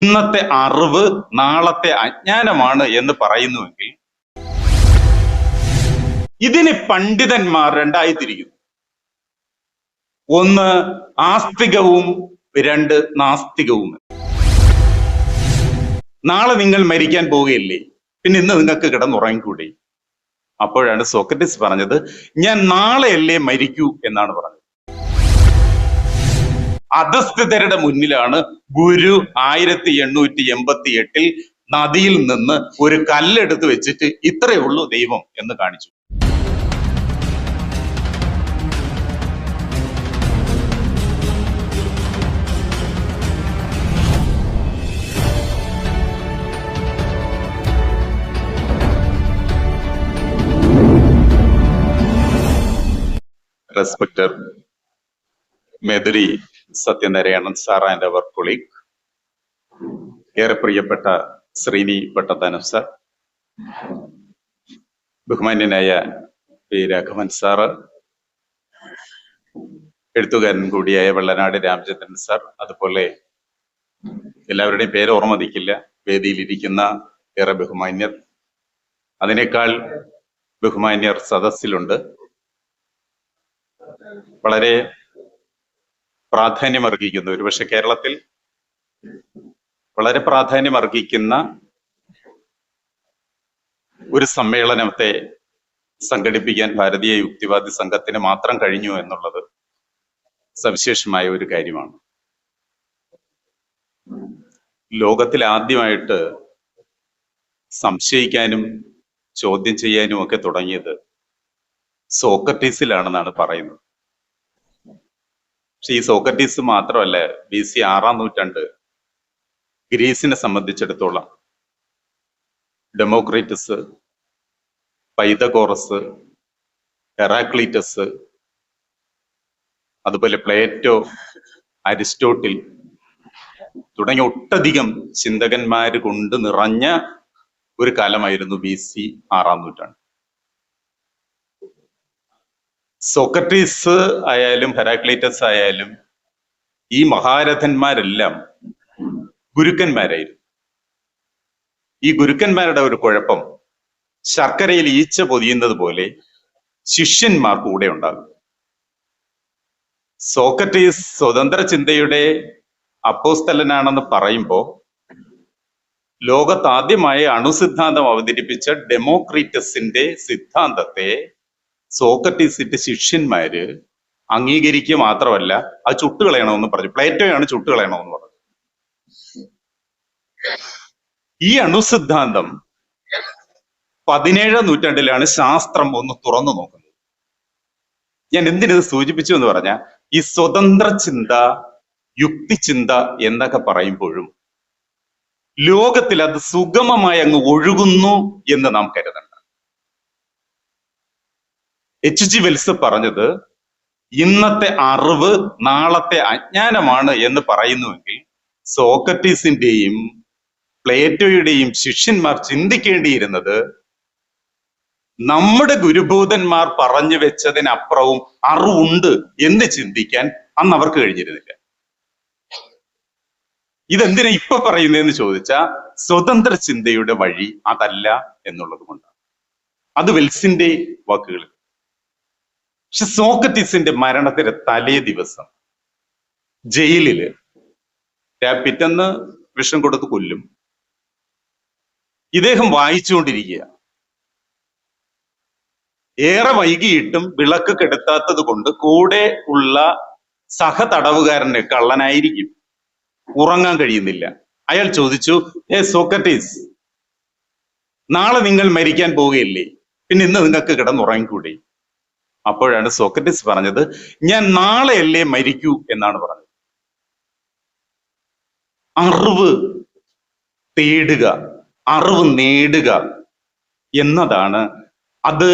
ഇന്നത്തെ അറിവ് നാളത്തെ അജ്ഞാനമാണ് എന്ന് പറയുന്നുവെങ്കിൽ ഇതിന് പണ്ഡിതന്മാർ രണ്ടായി തിരിക്കുന്നു. ഒന്ന് ആസ്തികവും രണ്ട് നാസ്തികവും. നാളെ നിങ്ങൾ മരിക്കാൻ പോവുകയല്ലേ, പിന്നെ ഇന്ന് നിങ്ങൾക്ക് കിടന്നുറങ്ങിക്കൂടെ? അപ്പോഴാണ് സോക്രട്ടീസ് പറഞ്ഞത്, ഞാൻ നാളെയല്ലേ മരിക്കൂ എന്നാണ് പറഞ്ഞത്. അധസ്ഥിതരുടെ മുന്നിലാണ് ഗുരു 1888 നദിയിൽ നിന്ന് ഒരു കല്ലെടുത്ത് വെച്ചിട്ട് ഇത്രയേ ഉള്ളൂ ദൈവം എന്ന് കാണിച്ചു. Respected Meduri Satyanarayanan sir and our colleague, ഏറെ പ്രിയപ്പെട്ട ശ്രീനി പട്ടത്താനം സാർ, ബഹുമാന്യനായ പി രാഘവൻ സാറ്, എഴുത്തുകാരൻ കൂടിയായ വെള്ളനാട് രാമചന്ദ്രൻ സാർ, അതുപോലെ എല്ലാവരുടെയും പേര് ഓർമ്മ നിൽക്കില്ല, വേദിയിലിരിക്കുന്ന ഏറെ ബഹുമാന്യർ, അതിനേക്കാൾ ബഹുമാന്യർ സദസ്സിലുണ്ട്. വളരെ പ്രാധാന്യമർഹിക്കുന്ന, ഒരുപക്ഷെ കേരളത്തിൽ വളരെ പ്രാധാന്യമർഹിക്കുന്ന ഒരു സമ്മേളനത്തെ സംഘടിപ്പിക്കാൻ ഭാരതീയ യുക്തിവാദി സംഘത്തിന് മാത്രം കഴിഞ്ഞു എന്നുള്ളത് സവിശേഷമായ ഒരു കാര്യമാണ്. ലോകത്തിൽ ആദ്യമായിട്ട് സംശയിക്കാനും ചോദ്യം ചെയ്യാനും ഒക്കെ തുടങ്ങിയത് സോക്രട്ടീസിലാണെന്നാണ് പറയുന്നത്. പക്ഷെ ഈ സോക്രട്ടീസ് മാത്രമല്ല, BC 6-ാം നൂറ്റാണ്ട് ഗ്രീസിനെ സംബന്ധിച്ചിടത്തോളം ഡെമോക്രിറ്റസ്, പൈതഗോറസ്, ഹെറാക്ലീറ്റസ്, അതുപോലെ പ്ലേറ്റോ, അരിസ്റ്റോട്ടിൽ തുടങ്ങിയ ഒട്ടധികം ചിന്തകന്മാര് കൊണ്ട് നിറഞ്ഞ ഒരു കാലമായിരുന്നു BC 6-ാം നൂറ്റാണ്ട്. സോക്രട്ടീസ് ആയാലും ഹെറാക്ലീറ്റസ് ആയാലും ഈ മഹാരഥന്മാരെല്ലാം ഗുരുക്കന്മാരായിരുന്നു. ഈ ഗുരുക്കന്മാരുടെ ഒരു കുഴപ്പം, ശർക്കരയിൽ ഈച്ച പൊതിയുന്നത് പോലെ ശിഷ്യന്മാർ കൂടെ ഉണ്ടാകും. സോക്രട്ടീസ് സ്വതന്ത്ര ചിന്തയുടെ അപ്പോസ്തലനാണെന്ന് പറയുമ്പോൾ ലോകത്താദ്യമായി അണുസിദ്ധാന്തം അവതരിപ്പിച്ച ഡെമോക്രിറ്റസിന്റെ സിദ്ധാന്തത്തെ സോക്രട്ടീസിന്റെ ശിഷ്യന്മാര് അംഗീകരിക്കുക മാത്രമല്ല, അത് ചുട്ടുകളയണമെന്ന് പറഞ്ഞു. പ്ലേറ്റോയാണ് ചുട്ടുകളയണമെന്ന് പറഞ്ഞു. ഈ അണുസിദ്ധാന്തം 17-ാം നൂറ്റാണ്ടിലാണ് ശാസ്ത്രം ഒന്ന് തുറന്നു നോക്കുന്നത്. ഞാൻ എന്തിനത് സൂചിപ്പിച്ചു എന്ന് പറഞ്ഞാൽ, ഈ സ്വതന്ത്ര ചിന്ത, യുക്തിചിന്ത എന്നൊക്കെ പറയുമ്പോഴും ലോകത്തിൽ അത് സുഗമമായി അങ്ങ് ഒഴുകുന്നു എന്ന് നാം കരുതണ്ട. H.G. വെൽസ് പറഞ്ഞത്, ഇന്നത്തെ അറിവ് നാളത്തെ അജ്ഞാനമാണ് എന്ന് പറയുന്നുവെങ്കിൽ സോക്രട്ടീസിന്റെയും പ്ലേറ്റോയുടെയും ശിഷ്യന്മാർ ചിന്തിക്കേണ്ടിയിരുന്നത്, നമ്മുടെ ഗുരുഭൂതന്മാർ പറഞ്ഞു വെച്ചതിനപ്പുറവും അറിവുണ്ട് എന്ന് ചിന്തിക്കാൻ അന്ന് അവർക്ക് കഴിഞ്ഞിരുന്നില്ല. ഇതെന്തിനാ ഇപ്പൊ പറയുന്നതെന്ന് ചോദിച്ചാൽ, സ്വതന്ത്ര ചിന്തയുടെ വഴി അതല്ല എന്നുള്ളത് കൊണ്ടാണ്. അത് വെൽസിന്റെ വാക്കുകൾ. പക്ഷെ സോക്രട്ടീസിന്റെ മരണത്തിന്റെ തലേ ദിവസം ജയിലില് പിറ്റന്ന് വിഷം കൊടുത്ത് കൊല്ലും. ഇദ്ദേഹം വായിച്ചുകൊണ്ടിരിക്കുക. ഏറെ വൈകിയിട്ടും വിളക്ക് കെടുത്താത്തത് കൊണ്ട് കൂടെ ഉള്ള സഹതടവുകാരന്, കള്ളനായിരിക്കും, ഉറങ്ങാൻ കഴിയുന്നില്ല. അയാൾ ചോദിച്ചു, സോക്രട്ടീസ്, നാളെ നിങ്ങൾ മരിക്കാൻ പോവുകയല്ലേ, പിന്നെ ഇന്ന് നിങ്ങൾക്ക് കിടന്നുറങ്ങിക്കൂടെ? അപ്പോഴാണ് സോക്രട്ടീസ് പറഞ്ഞത്, ഞാൻ നാളെയല്ലേ മരിക്കൂ എന്നാണ് പറഞ്ഞത്. അറിവ് തേടുക, അറിവ് നേടുക എന്നതാണ്, അത്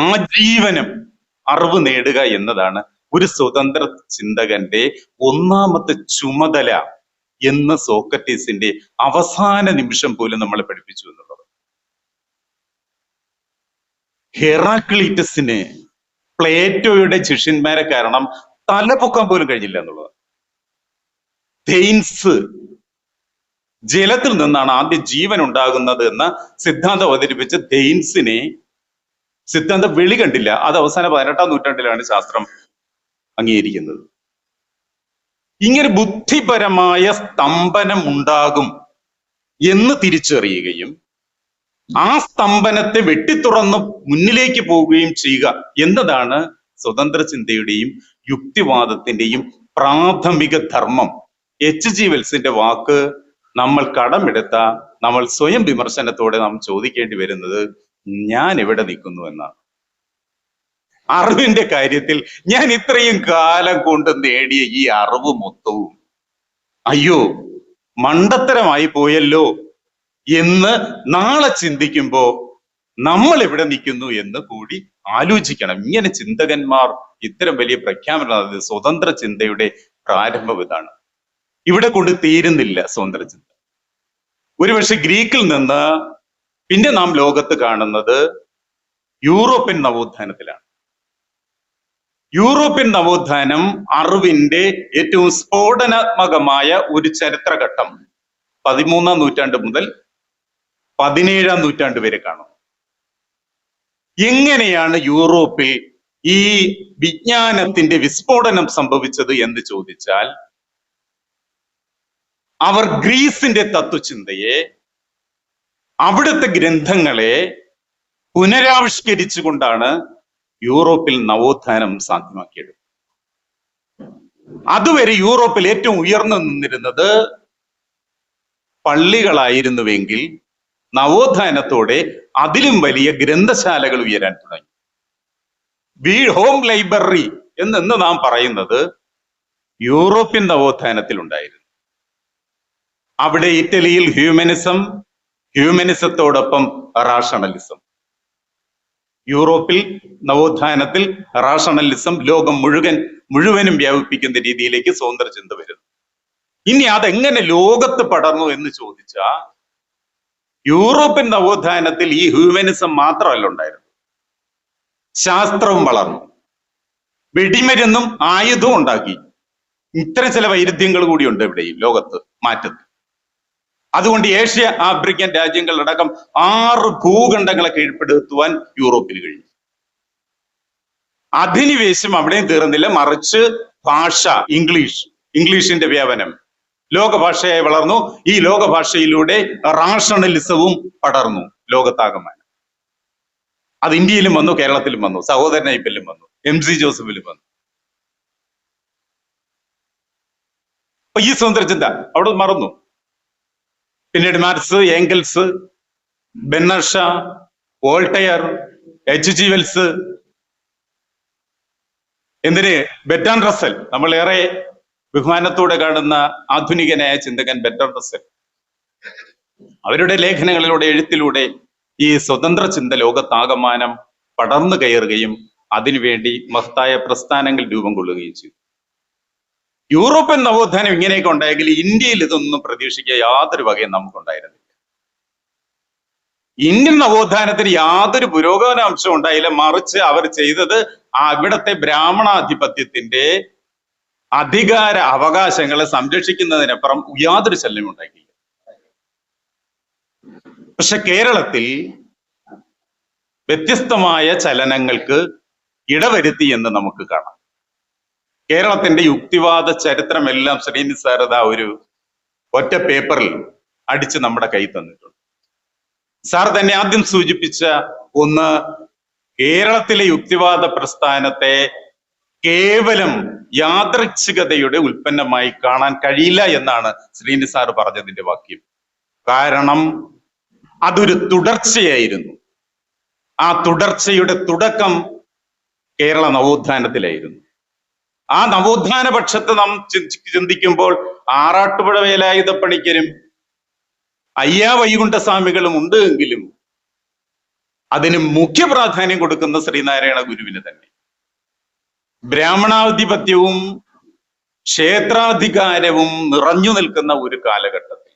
ആജീവനം അറിവ് നേടുക എന്നതാണ് ഒരു സ്വതന്ത്ര ചിന്തകന്റെ ഒന്നാമത്തെ ചുമതല എന്ന് സോക്രട്ടീസിന്റെ അവസാന നിമിഷം പോലും നമ്മളെ പഠിപ്പിച്ചു എന്നുള്ളത്. ഹെറാക്ലീറ്റസിന് പ്ലേറ്റോയുടെ ശിഷ്യന്മാരെ കാരണം തല പൊക്കാൻ പോലും കഴിഞ്ഞില്ല എന്നുള്ളത്. തെയിൻസ് ജലത്തിൽ നിന്നാണ് ആദ്യം ജീവൻ ഉണ്ടാകുന്നത് എന്ന സിദ്ധാന്തം അവതരിപ്പിച്ച ഡെയിൻസിനെ സിദ്ധാന്തം വെളി കണ്ടില്ല. അത് അവസാന 18-ാം നൂറ്റാണ്ടിലാണ് ശാസ്ത്രം അംഗീകരിക്കുന്നത്. ഇങ്ങനെ ബുദ്ധിപരമായ സ്തംഭനം ഉണ്ടാകും എന്ന് തിരിച്ചറിയുകയും ആ സ്തംഭനത്തെ വെട്ടിത്തുറന്ന് മുന്നിലേക്ക് പോവുകയും ചെയ്യുക എന്നതാണ് സ്വതന്ത്ര ചിന്തയുടെയും യുക്തിവാദത്തിന്റെയും പ്രാഥമിക ധർമ്മം. H.G. വെൽസിന്റെ വാക്ക് നമ്മൾ കടമെടുത്ത നമ്മൾ സ്വയം വിമർശനത്തോടെ നാം ചോദിക്കേണ്ടി വരുന്നത് ഞാൻ എവിടെ നിൽക്കുന്നു എന്നാണ്. അറിവിന്റെ കാര്യത്തിൽ ഞാൻ ഇത്രയും കാലം കൊണ്ട് നേടിയ ഈ അറിവ് മൊത്തവും അയ്യോ മണ്ടത്തരമായി പോയല്ലോ എന്ന് നാളെ ചിന്തിക്കുമ്പോ നമ്മൾ എവിടെ നിൽക്കുന്നു എന്ന് കൂടി ആലോചിക്കണം. ഇങ്ങനെ ചിന്തകന്മാർ ഇത്തരം വലിയ പ്രഖ്യാപനം, സ്വതന്ത്ര ചിന്തയുടെ പ്രാരംഭം ഇതാണ്. ഇവിടെ കൊണ്ട് തീരുന്നില്ല സ്വതന്ത്ര ചിന്ത. ഒരുപക്ഷെ ഗ്രീക്കിൽ നിന്ന് പിന്നെ നാം ലോകത്ത് കാണുന്നത് യൂറോപ്യൻ നവോത്ഥാനത്തിലാണ്. യൂറോപ്യൻ നവോത്ഥാനം അറിവിന്റെ ഏറ്റവും സ്ഫോടനാത്മകമായ ഒരു ചരിത്രഘട്ടം 13-ാം നൂറ്റാണ്ട് മുതൽ 17-ാം നൂറ്റാണ്ട് വരെ കാണും. എങ്ങനെയാണ് യൂറോപ്പിൽ ഈ വിജ്ഞാനത്തിന്റെ വിസ്ഫോടനം സംഭവിച്ചത് എന്ന് ചോദിച്ചാൽ, അവർ ഗ്രീസിന്റെ തത്വചിന്തയെ, അവിടുത്തെ ഗ്രന്ഥങ്ങളെ പുനരാവിഷ്കരിച്ചുകൊണ്ടാണ് യൂറോപ്പിൽ നവോത്ഥാനം സാധ്യമാക്കിയത്. അതുവരെ യൂറോപ്പിൽ ഏറ്റവും ഉയർന്നു നിന്നിരുന്നത് പള്ളികളായിരുന്നുവെങ്കിൽ നവോത്ഥാനത്തോടെ അതിലും വലിയ ഗ്രന്ഥശാലകൾ ഉയരാൻ തുടങ്ങി. ഹോം ലൈബ്രറി എന്ന് നാം പറയുന്നത് യൂറോപ്യൻ നവോത്ഥാനത്തിൽ ഉണ്ടായിരുന്നു. അവിടെ ഇറ്റലിയിൽ ഹ്യൂമനിസത്തോടൊപ്പം റാഷണലിസം. യൂറോപ്പിൽ നവോത്ഥാനത്തിൽ റാഷണലിസം ലോകം മുഴുവനും വ്യാപിപ്പിക്കുന്ന രീതിയിലേക്ക് സ്വതന്ത്ര ചിന്ത വരുന്നു. ഇനി അതെങ്ങനെ ലോകത്ത് പടർന്നു എന്ന് ചോദിച്ചാൽ, യൂറോപ്യൻ നവോത്ഥാനത്തിൽ ഈ ഹ്യൂമനിസം മാത്രമല്ല ഉണ്ടായിരുന്നു, ശാസ്ത്രവും വളർന്നു, വെടിമരുന്നും ആയുധവും ഉണ്ടാക്കി. ഇത്തരം ചില വൈരുദ്ധ്യങ്ങൾ കൂടിയുണ്ട് ഇവിടെ ഈ ലോകത്ത് മാറ്റത്തിൽ. അതുകൊണ്ട് ഏഷ്യ ആഫ്രിക്കൻ രാജ്യങ്ങളടക്കം 6 ഭൂഖണ്ഡങ്ങളെ കീഴ്പ്പെടുത്തുവാൻ യൂറോപ്പിന് കഴിഞ്ഞു. അധിനിവേശം അവിടെയും തീർന്നില്ല, മറിച്ച് ഭാഷ, ഇംഗ്ലീഷിന്റെ വ്യാപനം ലോകഭാഷയായി വളർന്നു. ഈ ലോകഭാഷയിലൂടെ റാഷണലിസവും പടർന്നു ലോകത്താകമാനം. അത് ഇന്ത്യയിലും വന്നു, കേരളത്തിലും വന്നു, സഹോദരൻ അയ്യപ്പനിലും വന്നു, MC ജോസഫിലും വന്നു. അപ്പൊ ഈ സ്വതന്ത്ര ചിന്ത അവിടെ മറന്നു. പിന്നീട് Marx, Engels, Bernard Shaw, Voltaire, H.G. Wells, എന്തിന് ബെർട്രാൻഡ് റസ്സൽ, നമ്മൾ ഏറെ ബഹുമാനത്തോടെ കാണുന്ന ആധുനികനായ ചിന്തകൻ ബെർട്രാൻഡ് റസ്സൽ, അവരുടെ ലേഖനങ്ങളിലൂടെ എഴുത്തിലൂടെ ഈ സ്വതന്ത്ര ചിന്ത ലോകത്താകമാനം പടർന്നു കയറുകയും അതിനുവേണ്ടി മഹത്തായ പ്രസ്ഥാനങ്ങൾ രൂപം കൊള്ളുകയും ചെയ്തു. യൂറോപ്യൻ നവോത്ഥാനം ഇങ്ങനെയൊക്കെ ഉണ്ടായെങ്കിൽ ഇന്ത്യയിൽ ഇതൊന്നും പ്രതീക്ഷിക്കുക യാതൊരു വകയും നമുക്കുണ്ടായിരുന്നില്ല. ഇന്ത്യൻ നവോത്ഥാനത്തിന് യാതൊരു പുരോഗമനാംശം ഉണ്ടായില്ല, മറിച്ച് അവർ ചെയ്തത് അവിടുത്തെ ബ്രാഹ്മണാധിപത്യത്തിന്റെ അധികാര അവകാശങ്ങളെ സംരക്ഷിക്കുന്നതിനപ്പുറം യാതൊരു ശല്യം ഉണ്ടാക്കിയില്ല. പക്ഷെ കേരളത്തിൽ വ്യത്യസ്തമായ ചലനങ്ങൾക്ക് ഇടവരുത്തി എന്ന് നമുക്ക് കാണാം. കേരളത്തിന്റെ യുക്തിവാദ ചരിത്രമെല്ലാം ശ്രീനി സാരദ ഒരു ഒറ്റ പേപ്പറിൽ അടിച്ച് നമ്മുടെ കൈ തന്നിട്ടുണ്ട്. സാർ തന്നെ ആദ്യം സൂചിപ്പിച്ച ഒന്ന്, കേരളത്തിലെ യുക്തിവാദ പ്രസ്ഥാനത്തെ കേവലം യാദൃച്ഛികതയുടെ ഉൽപ്പന്നമായി കാണാൻ കഴിയില്ല എന്നാണ് ശ്രീനി സാർ പറഞ്ഞതിന്റെ വാക്യം. കാരണം അതൊരു തുടർച്ചയായിരുന്നു. ആ തുടർച്ചയുടെ തുടക്കം കേരള നവോത്ഥാനത്തിലായിരുന്നു. ആ നവോത്ഥാന പക്ഷത്ത് നാം ചിന്തിക്കുമ്പോൾ ആറാട്ടുപുഴ വേലായുധപ്പണിക്കരും അയ്യാ വൈകുണ്ഠസ്വാമികളും ഉണ്ട് എങ്കിലും അതിന് മുഖ്യ പ്രാധാന്യം കൊടുക്കുന്ന ശ്രീനാരായണ ഗുരുവിന് തന്നെ. ബ്രാഹ്മണാധിപത്യവും ക്ഷേത്രാധികാരവും നിറഞ്ഞു നിൽക്കുന്ന ഒരു കാലഘട്ടത്തിൽ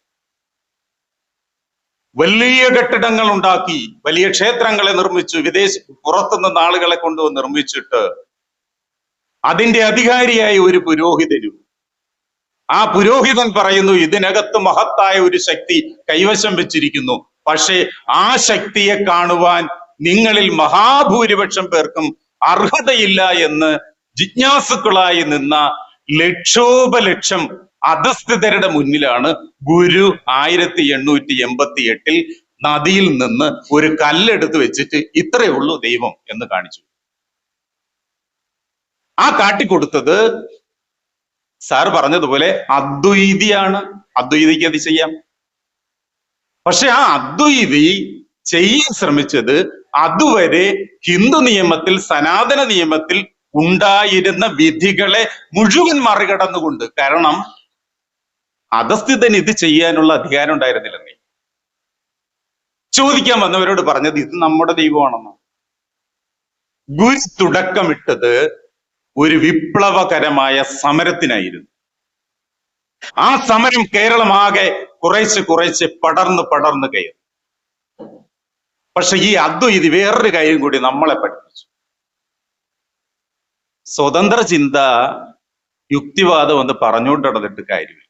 വലിയ കെട്ടിടങ്ങൾ ഉണ്ടാക്കി, വലിയ ക്ഷേത്രങ്ങളെ നിർമ്മിച്ചു, പുറത്തുനിന്ന് ആളുകളെ കൊണ്ടുവന്ന് നിർമ്മിച്ചിട്ട് അതിന്റെ അധികാരിയായ ഒരു പുരോഹിതനും ആ പുരോഹിതൻ പറയുന്നു, ഇതിനകത്ത് മഹത്തായ ഒരു ശക്തി കൈവശം വെച്ചിരിക്കുന്നു. പക്ഷേ ആ ശക്തിയെ കാണുവാൻ നിങ്ങളിൽ മഹാഭൂരിപക്ഷം പേർക്കും അർഹതയില്ല എന്ന് ജിജ്ഞാസുക്കളായി നിന്ന ലക്ഷോപലക്ഷം അധസ്ഥിതരുടെ മുന്നിലാണ് ഗുരു 1888 നദിയിൽ നിന്ന് ഒരു കല്ലെടുത്ത് വെച്ചിട്ട് ഇത്രയേ ഉള്ളൂ ദൈവം എന്ന് കാണിച്ചു. ആ കാട്ടിക്കൊടുത്തത് സാർ പറഞ്ഞതുപോലെ അദ്വൈതിയാണ്. അദ്വൈതിക്ക് അത് ചെയ്യാം. പക്ഷെ ആ അദ്വൈതി ചെയ്യാൻ ശ്രമിച്ചത് അതുവരെ ഹിന്ദു നിയമത്തിൽ, സനാതന നിയമത്തിൽ ഉണ്ടായിരുന്ന വിധികളെ മുഴുവൻ മറികടന്നുകൊണ്ട്. കാരണം അധസ്ഥിതന് ഇത് ചെയ്യാനുള്ള അധികാരം ഉണ്ടായിരുന്നില്ലെന്നേ. ചോദിക്കാൻ വന്നവരോട് പറഞ്ഞത് ഇത് നമ്മുടെ ദൈവമാണെന്ന്. ഗുരു തുടക്കമിട്ടത് ഒരു വിപ്ലവകരമായ സമരത്തിനായിരുന്നു. ആ സമരം കേരളമാകെ കുറേശ്ശെ പടർന്ന് കയറി. പക്ഷെ ഈ അദ്വൈതി വേറൊരു കാര്യം കൂടി നമ്മളെ പഠിപ്പിച്ചു. സ്വതന്ത്ര ചിന്ത, യുക്തിവാദം എന്ന് പറഞ്ഞുകൊണ്ട് നടന്നിട്ട് കാര്യമില്ല.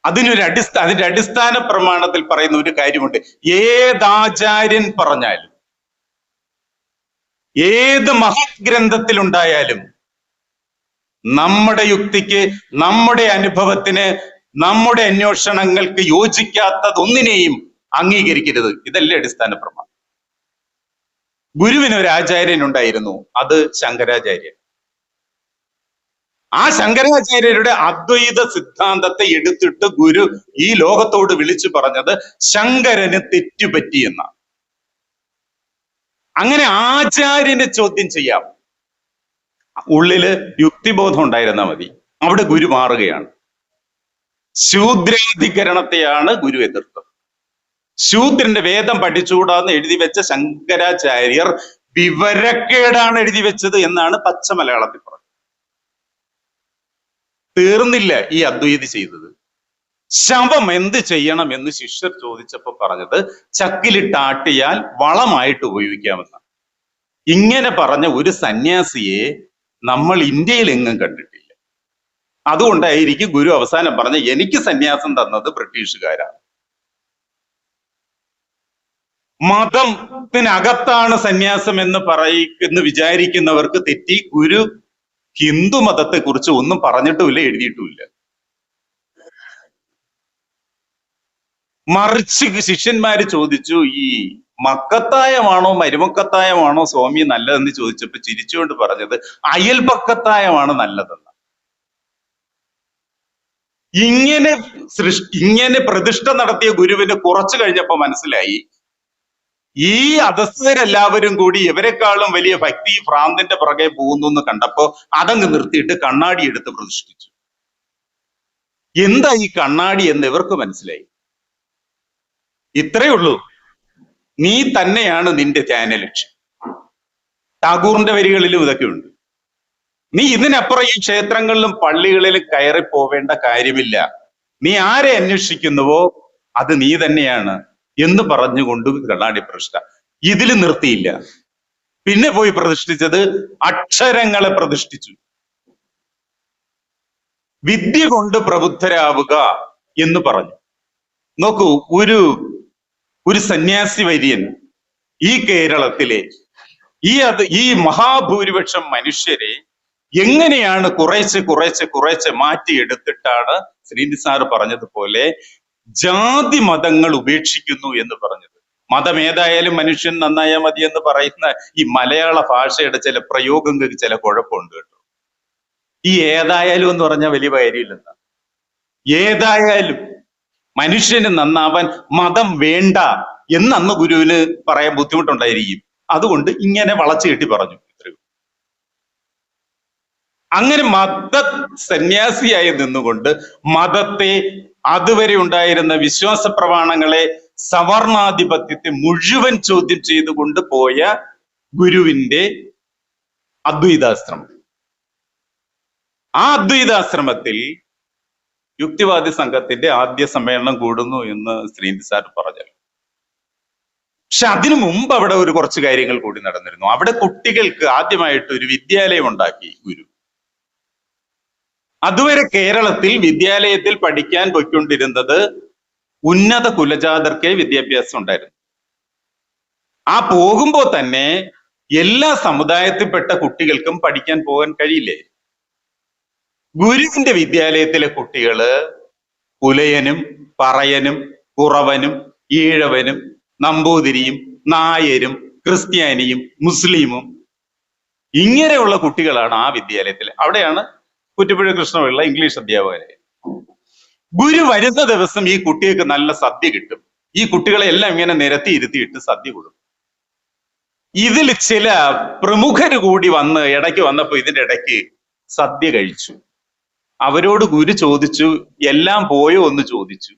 അതിന്റെ അടിസ്ഥാന പ്രമാണത്തിൽ പറയുന്ന ഒരു കാര്യമുണ്ട്. ഏതാചാര്യൻ പറഞ്ഞാലും, ഏത് മഹത് ഗ്രന്ഥത്തിലുണ്ടായാലും നമ്മുടെ യുക്തിക്ക്, നമ്മുടെ അനുഭവത്തിന്, നമ്മുടെ അന്വേഷണങ്ങൾക്ക് യോജിക്കാത്തതൊന്നിനെയും അംഗീകരിക്കരുത്. ഇതല്ലേ അടിസ്ഥാന പ്രമാണം. ഗുരുവിന് ഒരു ആചാര്യൻ ഉണ്ടായിരുന്നു, അത് ശങ്കരാചാര്യൻ. ആ ശങ്കരാചാര്യരുടെ അദ്വൈത സിദ്ധാന്തത്തെ എടുത്തിട്ട് ഗുരു ഈ ലോകത്തോട് വിളിച്ചു പറഞ്ഞത് ശങ്കരന് തെറ്റുപറ്റി എന്നാണ്. അങ്ങനെ ആചാര്യനെ ചോദ്യം ചെയ്യാം. ഉള്ളില് യുക്തിബോധം ഉണ്ടായിരുന്നാൽ മതി. അവിടെ ഗുരു മാറുകയാണ്. ശൂദ്രാധികരണത്തെയാണ് ഗുരു എതിർത്തത്. ശൂദ്രന്റെ വേദം പഠിച്ചുകൂടാന്ന് എഴുതി വെച്ച ശങ്കരാചാര്യർ വിവരക്കേടാണ് എഴുതി വെച്ചത് എന്നാണ് പച്ച മലയാളത്തിൽ പറഞ്ഞത്. തീർന്നില്ല ഈ അദ്വൈതി ചെയ്തത്. ശവം എന്ത് ചെയ്യണം എന്ന് ശിഷ്യർ ചോദിച്ചപ്പോ പറഞ്ഞത് ചക്കിലിട്ടാട്ടിയാൽ വളമായിട്ട് ഉപയോഗിക്കാമെന്നാണ്. ഇങ്ങനെ പറഞ്ഞ ഒരു സന്യാസിയെ നമ്മൾ ഇന്ത്യയിൽ എങ്ങും കണ്ടിട്ടില്ല. അതുകൊണ്ടായിരിക്കും ഗുരു അവസാനം പറഞ്ഞ എനിക്ക് സന്യാസം തന്നത് ബ്രിട്ടീഷുകാരാണ്. മതത്തിനകത്താണ് സന്യാസം എന്ന് വിചാരിക്കുന്നവർക്ക് തെറ്റി. ഗുരു ഹിന്ദു മതത്തെ കുറിച്ച് ഒന്നും പറഞ്ഞിട്ടുമില്ല, എഴുതിയിട്ടുമില്ല. മറിച്ച് ശിഷ്യന്മാര് ചോദിച്ചു, ഈ മക്കത്തായമാണോ മരുമക്കത്തായമാണോ സ്വാമി നല്ലതെന്ന് ചോദിച്ചപ്പോ ചിരിച്ചുകൊണ്ട് പറഞ്ഞത് അയൽപക്കത്തായമാണ് നല്ലതെന്ന്. ഇങ്ങനെ പ്രതിഷ്ഠ നടത്തിയ ഗുരുവിന് കുറച്ചു കഴിഞ്ഞപ്പോ മനസ്സിലായി, ഈ അധസ്ഥരെല്ലാവരും കൂടി ഇവരെക്കാളും വലിയ ഭക്തി ഭ്രാന്തിന്റെ പുറകെ പോകുന്നു എന്ന് കണ്ടപ്പോ അതങ്ങ് നിർത്തിയിട്ട് കണ്ണാടി എടുത്ത് പ്രതിഷ്ഠിച്ചു. എന്താ ഈ കണ്ണാടി എന്ന് ഇവർക്ക് മനസ്സിലായി. ഇത്രയേ ഉള്ളൂ, നീ തന്നെയാണ് നിന്റെ ധ്യാന ലക്ഷ്യം. ടാഗോറിന്റെ വരികളിലും ഇതൊക്കെ ഉണ്ട്. നീ ഇതിനപ്പുറം ഈ ക്ഷേത്രങ്ങളിലും പള്ളികളിലും കയറി പോവേണ്ട കാര്യമില്ല. നീ ആരെ അന്വേഷിക്കുന്നുവോ അത് നീ തന്നെയാണ് എന്ന് പറഞ്ഞുകൊണ്ട് കണ്ണാടി പ്രതിഷ്ഠ. ഇതിൽ നിർത്തിയില്ല. പിന്നെ പോയി പ്രതിഷ്ഠിച്ചത് അക്ഷരങ്ങളെ പ്രതിഷ്ഠിച്ചു. വിദ്യ കൊണ്ട് പ്രബുദ്ധരാവുക എന്ന് പറഞ്ഞു. നോക്കൂ, ഒരു സന്യാസി വര്യൻ ഈ കേരളത്തിലെ ഈ മഹാഭൂരിപക്ഷം മനുഷ്യരെ എങ്ങനെയാണ് കുറേശ്ശെ മാറ്റിയെടുത്തിട്ടാണ് ശ്രീനി സാറ് പറഞ്ഞതുപോലെ ജാതി മതങ്ങൾ ഉപേക്ഷിക്കുന്നു എന്ന് പറഞ്ഞത്. മതം ഏതായാലും മനുഷ്യൻ നന്നായാൽ മതി എന്ന് പറയുന്ന ഈ മലയാള ഭാഷയുടെ ചില പ്രയോഗങ്ങൾക്ക് ചില കുഴപ്പമുണ്ട് കേട്ടോ. ഈ ഏതായാലും എന്ന് പറഞ്ഞാൽ വലിയ കാര്യമില്ലെന്ന. ഏതായാലും മനുഷ്യന് നന്നാവാൻ മതം വേണ്ട എന്നന്ന് ഗുരുവിന് പറയാൻ ബുദ്ധിമുട്ടുണ്ടായിരിക്കും. അതുകൊണ്ട് ഇങ്ങനെ വളച്ചു കെട്ടി പറഞ്ഞു. ഇത്രയും അങ്ങനെ മത സന്യാസിയായി നിന്നുകൊണ്ട് മതത്തെ, അതുവരെ ഉണ്ടായിരുന്ന വിശ്വാസ പ്രമാണങ്ങളെ, സവർണാധിപത്യത്തെ മുഴുവൻ ചോദ്യം ചെയ്തുകൊണ്ട് പോയ ഗുരുവിന്റെ അദ്വൈതാശ്രമം. ആ അദ്വൈതാശ്രമത്തിൽ യുക്തിവാദി സംഘത്തിന്റെ ആദ്യ സമ്മേളനം കൂടുന്നു എന്ന് ശ്രീനി സാർ പറഞ്ഞു. പക്ഷെ അതിനു മുമ്പ് അവിടെ കുറച്ച് കാര്യങ്ങൾ കൂടി നടന്നിരുന്നു. അവിടെ കുട്ടികൾക്ക് ആദ്യമായിട്ട് ഒരു വിദ്യാലയം ഉണ്ടാക്കി ഗുരു. അതുവരെ കേരളത്തിൽ വിദ്യാലയത്തിൽ പഠിക്കാൻ പോയിക്കൊണ്ടിരുന്നത് ഉന്നത കുലജാതർക്കേ വിദ്യാഭ്യാസം ഉണ്ടായിരുന്നു. ആ പോകുമ്പോ തന്നെ എല്ലാ സമുദായത്തിൽപ്പെട്ട കുട്ടികൾക്കും പഠിക്കാൻ പോകാൻ കഴിയില്ലേ? ഗുരുവിന്റെ വിദ്യാലയത്തിലെ കുട്ടികള് പുലയനും പറയനും കുറവനും ഈഴവനും നമ്പൂതിരിയും നായരും ക്രിസ്ത്യാനിയും മുസ്ലിമും ഇങ്ങനെയുള്ള കുട്ടികളാണ് ആ വിദ്യാലയത്തിൽ. അവിടെയാണ് കുറ്റിപ്പുഴ കൃഷ്ണപിള്ള ഇംഗ്ലീഷ് അധ്യാപകരെ. ഗുരു വരുന്ന ദിവസം ഈ കുട്ടികൾക്ക് നല്ല സദ്യ കിട്ടും. ഈ കുട്ടികളെ എല്ലാം ഇങ്ങനെ നിരത്തി ഇരുത്തിയിട്ട് സദ്യ കൊടുക്കും. ഇതിൽ ചില പ്രമുഖര് കൂടി വന്ന് ഇടയ്ക്ക് വന്നപ്പോ ഇതിന്റെ ഇടയ്ക്ക് സദ്യ കഴിച്ചു. അവരോട് ഗുരു ചോദിച്ചു, എല്ലാം പോയോ എന്ന് ചോദിച്ചു.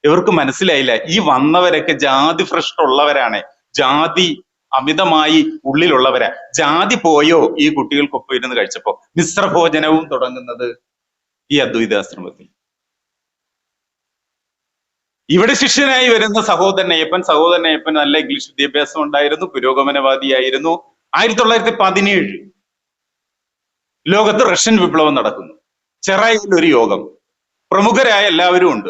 ഇവർക്ക് മനസ്സിലായില്ല, ഈ വന്നവരൊക്കെ ജാതി ഭ്രഷ്ടുള്ളവരാണ്, ജാതി അമിതമായി ഉള്ളിലുള്ളവരാ. ജാതി പോയോ ഈ കുട്ടികൾക്കൊപ്പം ഇരുന്ന് കഴിച്ചപ്പോ? മിശ്രഭോജനവും തുടങ്ങുന്നത് ഈ അദ്വൈതാശ്രമത്തിൽ. ഇവിടെ ശിഷ്യനായി വരുന്ന സഹോദരനയ്യപ്പൻ നല്ല ഇംഗ്ലീഷ് വിദ്യാഭ്യാസം ഉണ്ടായിരുന്നു, പുരോഗമനവാദിയായിരുന്നു. 1917 ലോകത്ത് റഷ്യൻ വിപ്ലവം നടക്കുന്നു. ചെറായിൽ ഒരു യോഗം, പ്രമുഖരായ എല്ലാവരും ഉണ്ട്.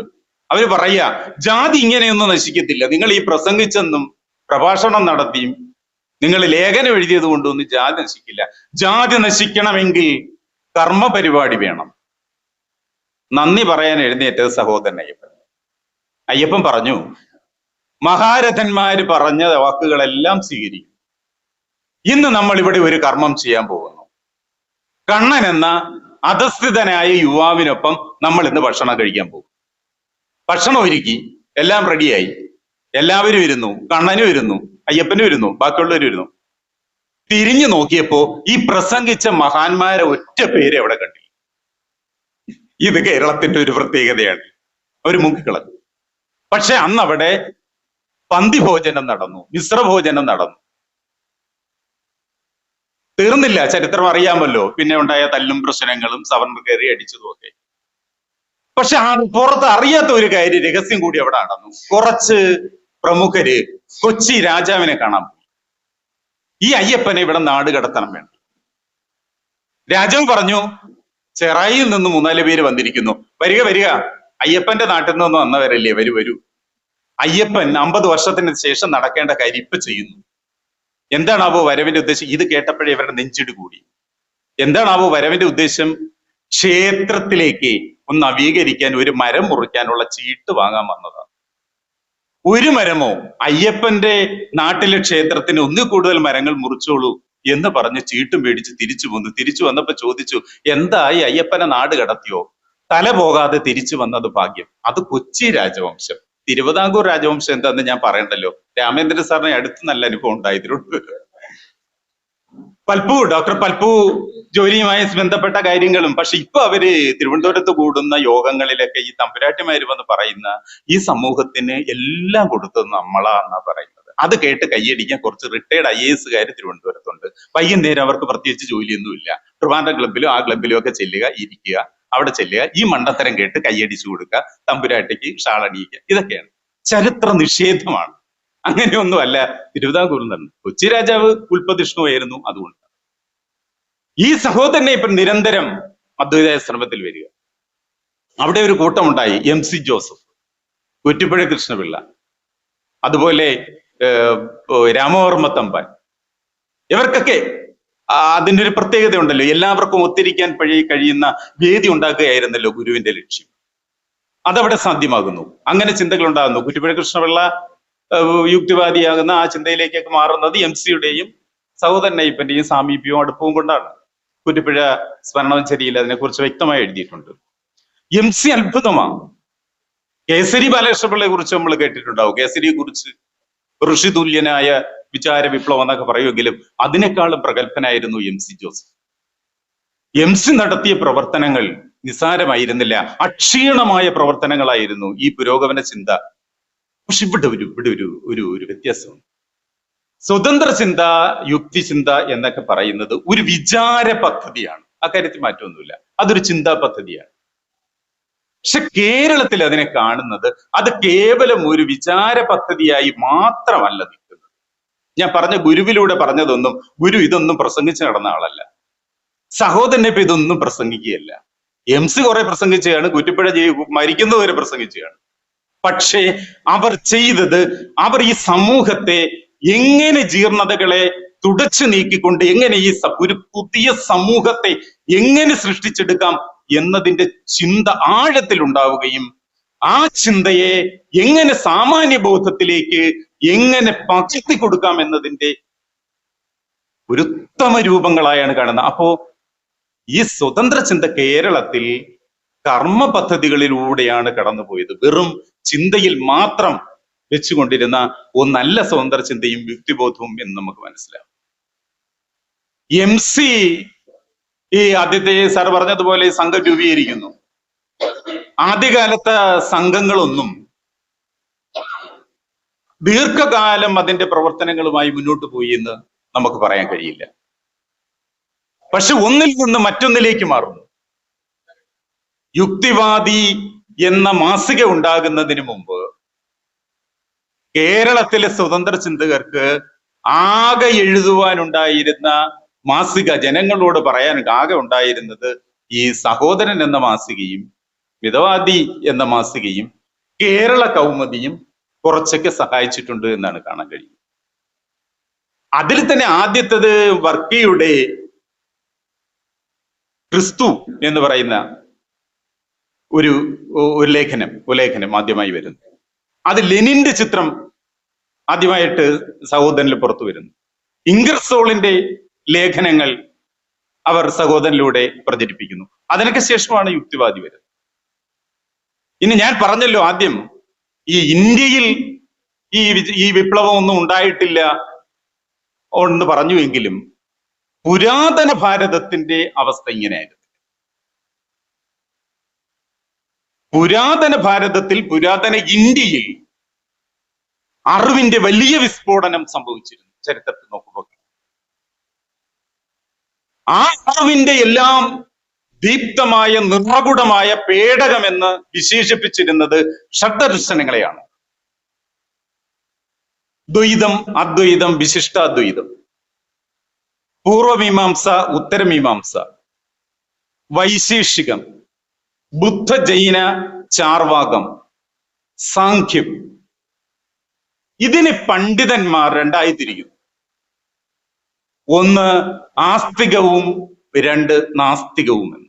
അവര് പറയാ, ജാതി ഇങ്ങനെയൊന്നും നശിക്കത്തില്ല, നിങ്ങൾ ഈ പ്രസംഗിച്ചെന്നും പ്രഭാഷണം നടത്തിയും നിങ്ങൾ ലേഖനം എഴുതിയത് കൊണ്ടൊന്നും ജാതി നശിക്കില്ല. ജാതി നശിക്കണമെങ്കിൽ കർമ്മ പരിപാടി വേണം. നന്ദി പറയാൻ എഴുന്നേറ്റത് സഹോദരൻ അയ്യപ്പൻ. അയ്യപ്പൻ പറഞ്ഞു, മഹാരഥന്മാര് പറഞ്ഞ വാക്കുകളെല്ലാം സ്വീകരിക്കും. ഇന്ന് നമ്മൾ ഇവിടെ ഒരു കർമ്മം ചെയ്യാൻ പോകുന്നു. കണ്ണൻ എന്ന അധസ്ഥിതനായ യുവാവിനൊപ്പം നമ്മൾ ഇന്ന് ഭക്ഷണം കഴിക്കാൻ പോകും. ഭക്ഷണം ഒരുക്കി, എല്ലാം റെഡിയായി, എല്ലാവരും ഇരുന്നു. കണ്ണനും ഇരുന്നു, അയ്യപ്പനും ഇരുന്നു, ബാക്കിയുള്ളവരും ഇരുന്നു. തിരിഞ്ഞു നോക്കിയപ്പോ ഈ പ്രസംഗിച്ച മഹാന്മാരെ ഒറ്റ പേര് അവിടെ കണ്ടില്ല. ഇത് കേരളത്തിന്റെ ഒരു പ്രത്യേകതയാണ്. അവർ മുക്കിക്കളഞ്ഞു. പക്ഷെ അന്ന് അവിടെ പന്തിഭോജനം നടന്നു, മിശ്രഭോജനം നടന്നു. തീർന്നില്ല, ചരിത്രം അറിയാമല്ലോ, പിന്നെ ഉണ്ടായ തല്ലും പ്രശ്നങ്ങളും സവർണർ കയറി അടിച്ചതും ഒക്കെ. പക്ഷെ ആ പുറത്ത് അറിയാത്ത ഒരു കാര്യം, രഹസ്യം കൂടി അവിടെ നടന്നു. കുറച്ച് പ്രമുഖര് കൊച്ചി രാജാവിനെ കാണാൻ പോയി. ഈ അയ്യപ്പനെ ഇവിടെ നാട് കടത്തണം വേണ്ട. രാജാവ് പറഞ്ഞു, ചെറായിൽ നിന്ന് 3-4 പേര് വന്നിരിക്കുന്നു, വരിക വരിക, അയ്യപ്പന്റെ നാട്ടിൽ നിന്ന് വന്നവരല്ലേ, വരൂ. അയ്യപ്പൻ 50 വർഷത്തിന് ശേഷം നടക്കേണ്ട കാര്യം ഇപ്പൊ ചെയ്യുന്നു. എന്താണാവോ വരവിന്റെ ഉദ്ദേശം? ഇത് കേട്ടപ്പോഴേ ഇവരുടെ നെഞ്ചിട് കൂടി. എന്താണാവോ വരവിന്റെ ഉദ്ദേശം? ക്ഷേത്രത്തിലേക്ക് ഒന്ന് നവീകരിക്കാൻ ഒരു മരം മുറിക്കാനുള്ള ചീട്ട് വാങ്ങാൻ വന്നതാണ്. ഒരു മരമോ? അയ്യപ്പന്റെ നാട്ടിലെ ക്ഷേത്രത്തിന് 1 കൂടുതൽ മരങ്ങൾ മുറിച്ചോളൂ എന്ന് പറഞ്ഞ് ചീട്ടും മേടിച്ച് തിരിച്ചു വന്നപ്പോ ചോദിച്ചു, എന്തായി, അയ്യപ്പനെ നാട് കടത്തിയോ? തല പോകാതെ തിരിച്ചു വന്നത് ഭാഗ്യം. അത് കൊച്ചി രാജവംശം. തിരുവിതാംകൂർ രാജവംശം എന്താന്ന് ഞാൻ പറയണ്ടല്ലോ. രാമേന്ദ്രൻ സാറിന് അടുത്ത് നല്ല അനുഭവം ഉണ്ടായതിലുണ്ട്. ഡോക്ടർ പൽപ്പു ജോലിയുമായി ബന്ധപ്പെട്ട കാര്യങ്ങളും. പക്ഷെ ഇപ്പൊ അവര് തിരുവനന്തപുരത്ത് കൂടുന്ന യോഗങ്ങളിലൊക്കെ ഈ തമ്പുരാട്ടിമാര് വന്ന് പറയുന്ന, ഈ സമൂഹത്തിന് എല്ലാം കൊടുത്തത് നമ്മളാന്നാ പറയുന്നത്. അത് കേട്ട് കൈയടിക്കാൻ കുറച്ച് റിട്ടയർഡ് IAS തിരുവനന്തപുരത്തുണ്ട്. വൈകുന്നേരം അവർക്ക് പ്രത്യേകിച്ച് ജോലിയൊന്നുമില്ല. ട്രിവാൻഡ്രം ക്ലബിലും ആ ക്ലബിലും ഒക്കെ ചെല്ലുക, ഇരിക്കുക, അവിടെ ചെല്ലുക, ഈ മണ്ടത്തരം കേട്ട് കൈയടിച്ചു കൊടുക്കുക, തമ്പുരാട്ടിക്ക് ഷാളണിയിക്കുക. ഇതൊക്കെയാണ്. ചരിത്ര നിഷേധമാണ്. അങ്ങനെയൊന്നുമല്ല തിരുവിതാംകൂറിൽ നിന്ന്. കൊച്ചി രാജാവ് ഉൽപ്പതിഷ്ണുവായിരുന്നു. അതുകൊണ്ട് ഈ സഹോദരനെ ഇപ്പൊ നിരന്തരം അദ്വൈതാശ്രമത്തിൽ വരിക. അവിടെ ഒരു കൂട്ടമുണ്ടായി. MC ജോസഫ്, കുറ്റിപ്പുഴ കൃഷ്ണപിള്ള, അതുപോലെ രാമവർമ്മ തമ്പാൻ. ഇവർക്കൊക്കെ അതിൻ്റെ ഒരു പ്രത്യേകത ഉണ്ടല്ലോ, എല്ലാവർക്കും ഒത്തിരിക്കാൻ കഴിയുന്ന വേദി ഉണ്ടാക്കുകയായിരുന്നല്ലോ ഗുരുവിന്റെ ലക്ഷ്യം. അതവിടെ സാധ്യമാകുന്നു. അങ്ങനെ ചിന്തകൾ ഉണ്ടാകുന്നു. കുറ്റിപ്പുഴ കൃഷ്ണപിള്ള യുക്തിവാദിയാകുന്ന ആ ചിന്തയിലേക്കൊക്കെ മാറുന്നത് MC-യുടെയും സഹോദരൻ അയ്യപ്പന്റെയും സാമീപ്യവും അടുപ്പവും കൊണ്ടാണ്. കുറ്റിപ്പുഴ സ്മരണവഞ്ചരിയിൽ അതിനെക്കുറിച്ച് വ്യക്തമായി എഴുതിയിട്ടുണ്ട്. MC അത്ഭുതമാണ്. കേസരി ബാലകൃഷ്ണപിള്ളയെ കുറിച്ച് നമ്മൾ കേട്ടിട്ടുണ്ടാവും. കേസരിയെ കുറിച്ച് ഋഷിതുല്യനായ വിചാര വിപ്ലവം എന്നൊക്കെ പറയുമെങ്കിലും അതിനേക്കാളും പ്രഗത്ഭനായിരുന്നു MC ജോസഫ്. MC നടത്തിയ പ്രവർത്തനങ്ങൾ നിസ്സാരമായിരുന്നില്ല, അക്ഷീണമായ പ്രവർത്തനങ്ങളായിരുന്നു ഈ പുരോഗമന ചിന്ത. പക്ഷെ ഇവിടെ ഒരു വ്യത്യാസമുണ്ട്. സ്വതന്ത്ര ചിന്ത, യുക്തിചിന്ത എന്നൊക്കെ പറയുന്നത് ഒരു വിചാര പദ്ധതിയാണ്. അക്കാര്യത്തിൽ മാറ്റമൊന്നുമില്ല, അതൊരു ചിന്താ പദ്ധതിയാണ്. പക്ഷെ കേരളത്തിൽ അതിനെ കാണുന്നത് അത് കേവലം ഒരു വിചാര പദ്ധതിയായി മാത്രമല്ല നിൽക്കുന്നത്. ഞാൻ പറഞ്ഞ ഗുരുവിലൂടെ പറഞ്ഞതൊന്നും, ഗുരു ഇതൊന്നും പ്രസംഗിച്ച് നടന്ന ആളല്ല. സഹോദരനെ ഇപ്പൊ ഇതൊന്നും പ്രസംഗിക്കുകയല്ല. MC കുറെ പ്രസംഗിച്ചതാണ്, കുറ്റിപ്പുഴ മരിക്കുന്നവരെ പ്രസംഗിച്ചതാണ്. പക്ഷേ അവർ ചെയ്തത്, അവർ ഈ സമൂഹത്തെ എങ്ങനെ ജീർണതകളെ തുടച്ചു നീക്കിക്കൊണ്ട് എങ്ങനെ ഈ ഒരു പുതിയ സമൂഹത്തെ എങ്ങനെ സൃഷ്ടിച്ചെടുക്കാം എന്നതിന്റെ ചിന്ത ആഴത്തിൽ ഉണ്ടാവുകയും ആ ചിന്തയെ എങ്ങനെ സാമാന്യ ബോധത്തിലേക്ക് എങ്ങനെ പകർത്തി കൊടുക്കാം എന്നതിന്റെ ഒരു ഉത്തമ രൂപങ്ങളായാണ് കാണുന്നത്. അപ്പോ ഈ സ്വതന്ത്ര ചിന്ത കേരളത്തിൽ കർമ്മ പദ്ധതികളിലൂടെയാണ് കടന്നുപോയത്. വെറും ചിന്തയിൽ മാത്രം വെച്ചുകൊണ്ടിരുന്ന നല്ല സ്വതന്ത്ര ചിന്തയും യുക്തിബോധവും എന്ന് നമുക്ക് മനസ്സിലാവും. MC ഈ ആദ്യത്തെ സാർ പറഞ്ഞതുപോലെ സംഘം രൂപീകരിക്കുന്നു. ആദ്യകാലത്തെ സംഘങ്ങളൊന്നും ദീർഘകാലം അതിന്റെ പ്രവർത്തനങ്ങളുമായി മുന്നോട്ട് പോയി എന്ന് നമുക്ക് പറയാൻ കഴിയില്ല. പക്ഷെ ഒന്നിൽ നിന്ന് മറ്റൊന്നിലേക്ക് മാറുന്നു. യുക്തിവാദി എന്ന മാസിക ഉണ്ടാകുന്നതിന് മുമ്പ് കേരളത്തിലെ സ്വതന്ത്ര ചിന്തകർക്ക് ആകെ എഴുതുവാനുണ്ടായിരുന്ന മാസിക, ജനങ്ങളോട് പറയാൻ ആകെ ഉണ്ടായിരുന്നത് ഈ സഹോദരൻ എന്ന മാസികയും മിതവാദി എന്ന മാസികയും കേരള കൗമുദിയും കുറച്ചൊക്കെ സഹായിച്ചിട്ടുണ്ട് എന്നാണ് കാണാൻ കഴിയുന്നത്. അതിൽ തന്നെ ആദ്യത്തത് വർക്കിയുടെ ക്രിസ്തു എന്ന് പറയുന്ന ഒരു ലേഖനം ആദ്യമായി വരുന്നു. അത് ലെനിന്റെ ചിത്രം ആദ്യമായിട്ട് സഹോദരനിൽ പുറത്തു വരുന്നു. ഇംഗർസോളിന്റെ ലേഖനങ്ങൾ അവർ സഹോദരനിലൂടെ പ്രചരിപ്പിക്കുന്നു. അതിനൊക്കെ ശേഷമാണ് യുക്തിവാദി വരുന്നത്. ഇനി ഞാൻ പറഞ്ഞല്ലോ ആദ്യം, ഈ ഇന്ത്യയിൽ ഈ വിപ്ലവം ഒന്നും ഉണ്ടായിട്ടില്ല എന്ന് പറഞ്ഞുവെങ്കിലും പുരാതന ഭാരതത്തിന്റെ അവസ്ഥ ഇങ്ങനെയായിരുന്നു. പുരാതന ഭാരതത്തിൽ, പുരാതന ഇന്ത്യയിൽ അറിവിന്റെ വലിയ വിസ്ഫോടനം സംഭവിച്ചിരുന്നു. ചരിത്രത്തിൽ നോക്കുമ്പോൾ ആ അറിവിന്റെ എല്ലാം ദീപ്തമായ നിർമ്മകുടമായ പേടകമെന്ന് വിശേഷിപ്പിച്ചിരുന്നത് ഷഡ്ദർശനങ്ങളെയാണ്. ദ്വൈതം, അദ്വൈതം, വിശിഷ്ടാദ്വൈതം, പൂർവമീമാംസ, ഉത്തരമീമാംസ, വൈശേഷികം, ബുദ്ധ ജൈന ചാർവാകം, സാഖ്യം. ഇതിനെ പണ്ഡിതന്മാർ രണ്ടായി തിരിക്കുന്നു. ഒന്ന് ആസ്തികവും, രണ്ട് നാസ്തികവും.